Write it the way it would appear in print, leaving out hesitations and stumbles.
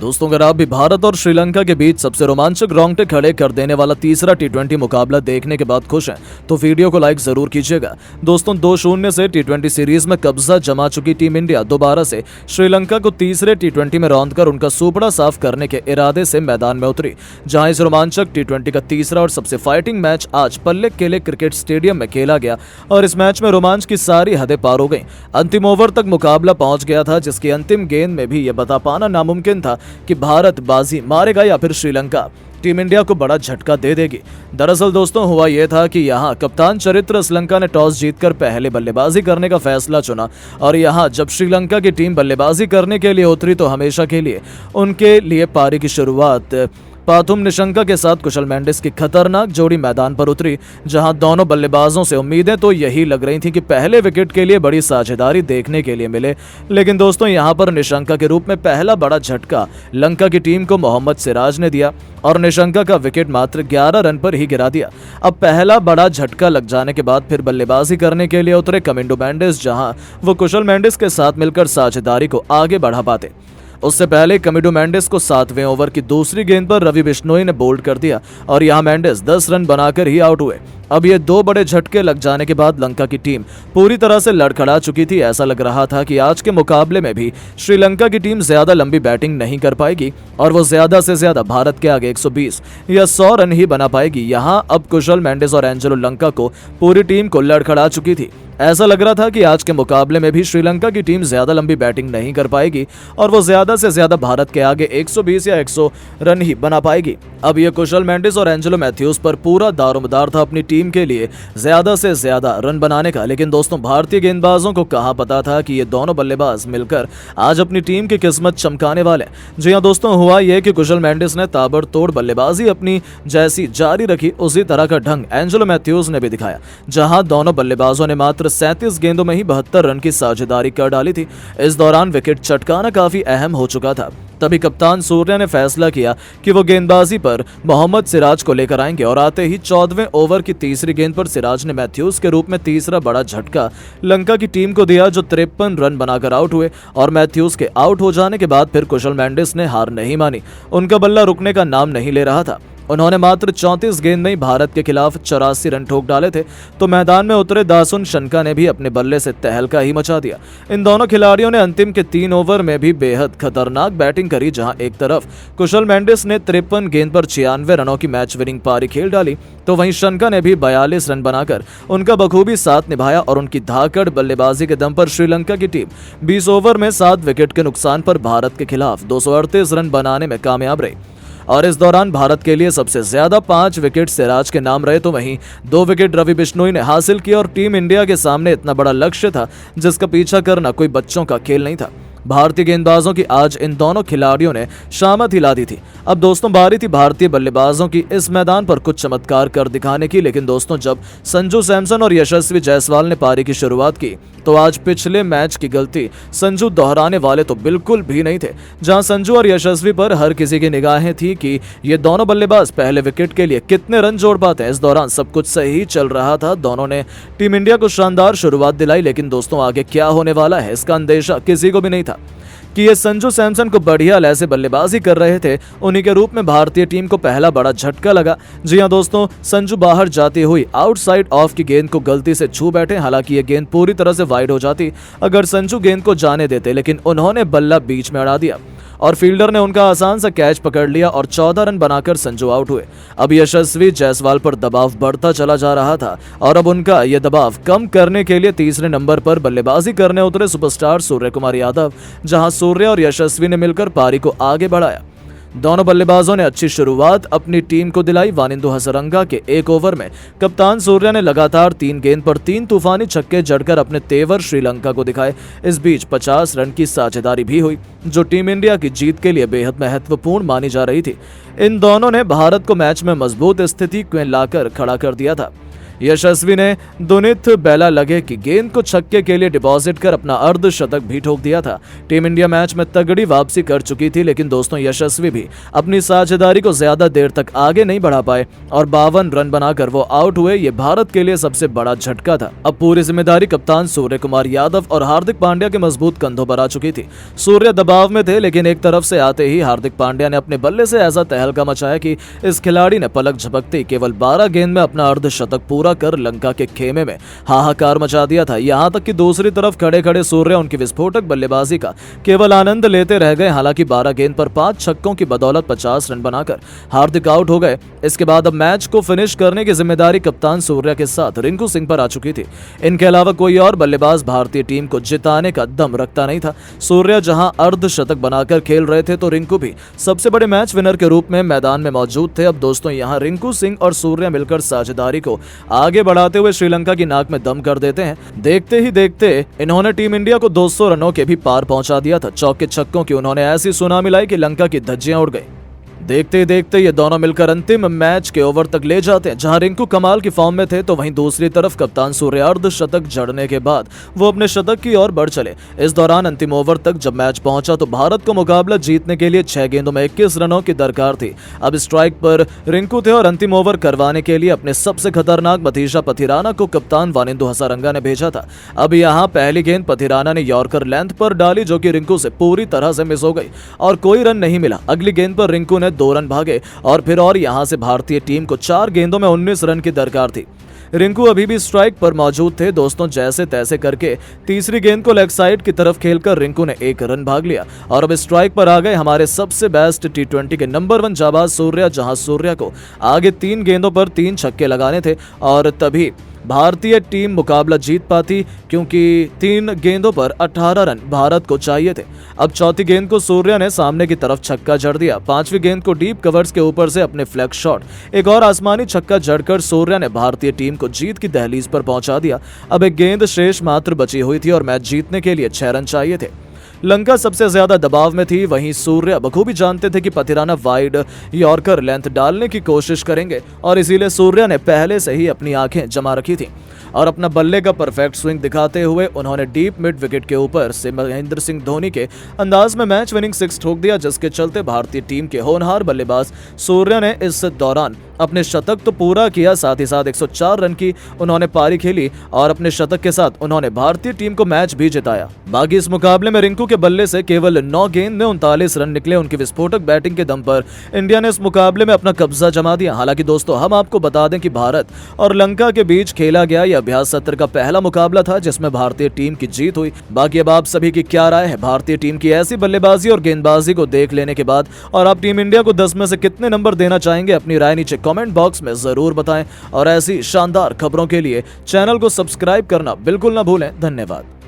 दोस्तों, अगर आप भी भारत और श्रीलंका के बीच सबसे रोमांचक रोंगटे खड़े कर देने वाला तीसरा टी20 मुकाबला देखने के बाद खुश हैं तो वीडियो को लाइक जरूर कीजिएगा। दोस्तों, 2-0 से टी20 सीरीज में कब्जा जमा चुकी टीम इंडिया दोबारा से श्रीलंका को तीसरे टी20 में रौंदकर उनका सुपड़ा साफ करने के इरादे से मैदान में उतरी। जहां इस रोमांचक टी20 का तीसरा और सबसे फाइटिंग मैच आज पल्ले केले क्रिकेट स्टेडियम में खेला गया और इस मैच में रोमांच की सारी हदें पार हो गई। अंतिम ओवर तक मुकाबला पहुंच गया था, जिसकी अंतिम गेंद में भी यह बता पाना नामुमकिन था कि भारत बाजी मारेगा या फिर श्रीलंका टीम इंडिया को बड़ा झटका दे देगी। दरअसल दोस्तों, हुआ यह था कि यहां कप्तान चरित्र श्रीलंका ने टॉस जीतकर पहले बल्लेबाजी करने का फैसला चुना और यहां जब श्रीलंका की टीम बल्लेबाजी करने के लिए उतरी तो हमेशा के लिए उनके लिए पारी की शुरुआत पाथुम निशंका के साथ कुशल मेंडिस की खतरनाक जोड़ी मैदान पर उतरी। जहां दोनों बल्लेबाजों से उम्मीदें तो यही लग रही थी कि पहले विकेट के लिए बड़ी साझेदारी देखने के लिए मिले, लेकिन दोस्तों यहां पर निशंका के रूप में पहला बड़ा झटका लंका की टीम को मोहम्मद सिराज ने दिया और निशंका का विकेट मात्र 11 रन पर ही गिरा दिया। अब पहला बड़ा झटका लग जाने के बाद फिर बल्लेबाजी करने के लिए उतरे कमिंडो मेंडिस, जहां वो कुशल मेंडिस के साथ मिलकर साझेदारी को आगे बढ़ा पाते। उससे पहले कमिंडो मेंडिस को 7वें ओवर की दूसरी गेंद पर रवि बिश्नोई ने बोल्ड कर दिया और यहां मेंडिस 10 रन बनाकर ही आउट हुए। अब ये दो बड़े झटके लग जाने के बाद लंका की टीम पूरी तरह से लड़खड़ा चुकी थी। ऐसा लग रहा था कि आज के मुकाबले में भी श्रीलंका की टीम ज्यादा लंबी बैटिंग नहीं कर पाएगी और वो ज्यादा से ज्यादा भारत के आगे 120 या 100 रन ही बना पाएगी। यहाँ अब कुशल मेंडिस और एंजेलो लंका को पूरी टीम को लड़खड़ा चुकी थी। ऐसा लग रहा था कि आज के मुकाबले में भी श्रीलंका की टीम ज्यादा लंबी बैटिंग नहीं कर पाएगी और वो ज्यादा से ज्यादा भारत के आगे 120 या 100 रन ही बना पाएगी। अब ये कुशल मेंडिस और एंजेलो मैथ्यूज पर पूरा दारोमदार था अपनी टीम के लिए ज्यादा से ज्यादा रन बनाने का, लेकिन दोस्तों भारतीय गेंदबाजों को कहां पता था कि ये दोनों बल्लेबाज मिलकर आज अपनी टीम की किस्मत चमकाने वाले। जी हां दोस्तों, हुआ ये कि कुशल मेंडिस ने ताबड़तोड़ बल्लेबाजी अपनी जैसी जारी रखी, उसी तरह का ढंग एंजेलो मैथ्यूज ने भी दिखाया। जहां दोनों बल्लेबाजों ने मात्र 37 गेंदों में ही 72 रन की साझेदारी कर डाली थी। इस दौरान विकेट चटकाना काफी अहम हो चुका था। तभी कप्तान सूर्या ने फैसला किया कि वो गेंदबाजी पर मोहम्मद सिराज को लेकर आएंगे और आते ही 14वें ओवर की तीसरी गेंद पर सिराज ने मैथ्यूज के रूप में तीसरा बड़ा झटका लंका की टीम को दिया, जो 53 रन बनाकर आउट हुए। और मैथ्यूज के आउट हो जाने के बाद फिर कुशल मेंडिस ने हार नहीं मानी। उनका बल्ला रुकने का नाम नहीं ले रहा था। उन्होंने मात्र 34 गेंद में ही भारत के खिलाफ 84 रन ठोक डाले थे। तो मैदान में उतरे दासुन शनका ने भी अपने बल्ले से तहलका ही मचा दिया। इन दोनों खिलाड़ियों ने अंतिम के 3 ओवर में भी बेहद खतरनाक बैटिंग करी। जहां एक तरफ कुशल मेंडिस ने 53 गेंद पर 96 रनों की मैच विनिंग पारी खेल डाली, तो वहीं शनका ने भी 42 रन बनाकर उनका बखूबी साथ निभाया और उनकी धाकड़ बल्लेबाजी के दम पर श्रीलंका की टीम 20 ओवर में 7 विकेट के नुकसान पर भारत के खिलाफ 238 रन बनाने में कामयाब रही। और इस दौरान भारत के लिए सबसे ज्यादा 5 विकेट सिराज के नाम रहे, तो वहीं 2 विकेट रवि बिश्नोई ने हासिल किया। और टीम इंडिया के सामने इतना बड़ा लक्ष्य था जिसका पीछा करना कोई बच्चों का खेल नहीं था। भारतीय गेंदबाजों की आज इन दोनों खिलाड़ियों ने शामत हिला दी थी। अब दोस्तों बारी थी भारतीय बल्लेबाजों की इस मैदान पर कुछ चमत्कार कर दिखाने की, लेकिन दोस्तों जब संजू सैमसन और यशस्वी जायसवाल ने पारी की शुरुआत की तो आज पिछले मैच की गलती संजू दोहराने वाले तो बिल्कुल भी नहीं थे। जहां संजू और यशस्वी पर हर किसी की निगाहें थी कि ये दोनों बल्लेबाज पहले विकेट के लिए कितने रन जोड़ पाते हैं। इस दौरान सब कुछ सही चल रहा था, दोनों ने टीम इंडिया को शानदार शुरुआत दिलाई, लेकिन दोस्तों आगे क्या होने वाला है इसका अंदेशा किसी को भी नहीं था कि ये संजू सैमसन को बढ़िया ऐसे बल्लेबाजी कर रहे थे। उन्हीं के रूप में भारतीय टीम को पहला बड़ा झटका लगा। जी हां दोस्तों, संजू बाहर जाती हुई आउटसाइड ऑफ की गेंद को गलती से छू बैठे। हालांकि ये गेंद पूरी तरह से वाइड हो जाती अगर संजू गेंद को जाने देते, लेकिन उन्होंने बल्ला बीच में अड़ा दिया और फील्डर ने उनका आसान सा कैच पकड़ लिया और 14 रन बनाकर संजू आउट हुए। अब यशस्वी जायसवाल पर दबाव बढ़ता चला जा रहा था और अब उनका यह दबाव कम करने के लिए तीसरे नंबर पर बल्लेबाजी करने उतरे सुपरस्टार सूर्य कुमार यादव। जहां सूर्य और यशस्वी ने मिलकर पारी को आगे बढ़ाया। दोनों बल्लेबाजों ने अच्छी शुरुआत अपनी टीम को दिलाई। वानिंदु हसरंगा के 1 ओवर में कप्तान सूर्या ने लगातार 3 गेंद पर 3 तूफानी छक्के जड़कर अपने तेवर श्रीलंका को दिखाए। इस बीच 50 रन की साझेदारी भी हुई, जो टीम इंडिया की जीत के लिए बेहद महत्वपूर्ण मानी जा रही थी। इन दोनों ने भारत को मैच में मजबूत स्थिति में लाकर खड़ा कर दिया था। यशस्वी ने दुनित बेला लगे कि गेंद को छक्के के लिए डिपॉजिट कर अपना अर्धशतक भी ठोक दिया था। टीम इंडिया मैच में तगड़ी वापसी कर चुकी थी, लेकिन दोस्तों यशस्वी भी अपनी साझेदारी को ज्यादा देर तक आगे नहीं बढ़ा पाए और 52 रन बनाकर वो आउट हुए। ये भारत के लिए सबसे बड़ा झटका था। अब पूरी जिम्मेदारी कप्तान सूर्य कुमार यादव और हार्दिक पांड्या के मजबूत कंधों पर आ चुकी थी। सूर्य दबाव में थे, लेकिन एक तरफ से आते ही हार्दिक पांड्या ने अपने बल्ले से ऐसा तहलका मचाया कि इस खिलाड़ी ने पलक झपकते ही केवल 12 गेंद में अपना अर्धशतक पूरा कर लंका के खेमे में हाहाकार मचा दिया था। यहां तक कि दूसरी तरफ खड़े खड़े सूर्य उनकी विस्फोटक बल्लेबाजी का केवल आनंद लेते रह गए। हालांकि 12 गेंद पर 5 छक्कों की बदौलत 50 रन बनाकर हार्दिक आउट हो गए। इसके बाद अब मैच को फिनिश करने की जिम्मेदारी कप्तान सूर्य के साथ रिंकू सिंह पर आ चुकी थी। इनके अलावा कोई और बल्लेबाज भारतीय टीम को जिताने का दम रखता नहीं था। सूर्य जहां अर्धशतक बनाकर खेल रहे थे तो रिंकू भी सबसे बड़े मैच विनर के रूप में मैदान में मौजूद थे। अब दोस्तों यहां रिंकू सिंह और सूर्य मिलकर साझेदारी को आगे बढ़ाते हुए श्रीलंका की नाक में दम कर देते हैं। देखते ही देखते इन्होंने टीम इंडिया को 200 रनों के भी पार पहुंचा दिया था। चौके छक्कों की उन्होंने ऐसी सुनामी लाई कि लंका की धज्जियां उड़ गई। देखते ही देखते ये दोनों मिलकर अंतिम मैच के ओवर तक ले जाते हैं, जहां रिंकू कमाल की फॉर्म में थे तो वहीं दूसरी तरफ कप्तान सूर्य अर्धशतक जड़ने के बाद वो अपने शतक की ओर बढ़ चले। इस दौरान अंतिम ओवर तक जब मैच पहुंचा तो भारत को मुकाबला जीतने के लिए 6 गेंदों में 21 रनों की दरकार थी। अब स्ट्राइक पर रिंकू थे और अंतिम ओवर करवाने के लिए अपने सबसे खतरनाक मतीशा पथिराना को कप्तान वानिंदु हसारंगा ने भेजा था। अब यहाँ पहली गेंद पथिराना ने यॉर्कर लेंथ पर डाली, जो कि रिंकू से पूरी तरह से मिस हो गई और कोई रन नहीं मिला। अगली गेंद पर रिंकू ने 2 रन भागे और फिर यहां से भारतीय टीम को 4 गेंदों में 19 रन की दरकार थी। रिंकू अभी भी स्ट्राइक पर मौजूद थे। दोस्तों जैसे तैसे करके तीसरी गेंद को लेग साइड की तरफ खेलकर रिंकू ने 1 रन भाग लिया और अब स्ट्राइक पर आ गए हमारे सबसे बेस्ट T20 के नंबर 1 जाबाज सूर्य, जहां सूर्य को आगे 3 गेंदों पर 3 छक्के लगाने थे और तभी भारतीय टीम मुकाबला जीत पाती, क्योंकि 3 गेंदों पर 18 रन भारत को चाहिए थे। अब चौथी गेंद को सूर्य ने सामने की तरफ छक्का जड़ दिया। 5वीं गेंद को डीप कवर्स के ऊपर से अपने फ्लैग शॉट एक और आसमानी छक्का जड़कर सूर्य ने भारतीय टीम को जीत की दहलीज पर पहुंचा दिया। अब एक गेंद शेष मात्र बची हुई थी और मैच जीतने के लिए 6 रन चाहिए थे। लंका सबसे ज्यादा दबाव में थी, वहीं सूर्य बखूबी जानते थे कि पथिराना वाइड यॉर्कर लेंथ डालने की कोशिश करेंगे और इसीलिए सूर्य ने पहले से ही अपनी आंखें जमा रखी थी और अपना बल्ले का परफेक्ट स्विंग दिखाते हुए उन्होंने डीप मिड विकेट के ऊपर से महेंद्र सिंह धोनी के अंदाज में मैच विनिंग 6 ठोक दिया, जिसके चलते भारतीय टीम के होनहार बल्लेबाज सूर्य ने इस दौरान अपने शतक तो पूरा किया, साथ ही साथ 104 रन की उन्होंने पारी खेली और अपने शतक के साथ उन्होंने भारतीय टीम को मैच भी जिताया। बाकी इस मुकाबले में रिंकू के बल्ले से केवल 9 गेंद में 39 रन निकले। उनकी विस्फोटक बैटिंग के दम पर इंडिया ने इस मुकाबले में अपना कब्जा जमा दिया। हालांकि दोस्तों हम आपको बता दें कि भारत और लंका के बीच खेला गया यह अभ्यास सत्र का पहला मुकाबला था, जिसमें भारतीय टीम की जीत हुई। बाकी अब आप सभी की क्या राय है भारतीय टीम की ऐसी बल्लेबाजी और गेंदबाजी को देख लेने के बाद, और आप टीम इंडिया को 10 में से कितने नंबर देना चाहेंगे? अपनी राय नीचे कमेंट बॉक्स में जरूर बताएं और ऐसी शानदार खबरों के लिए चैनल को सब्सक्राइब करना बिल्कुल ना भूलें। धन्यवाद।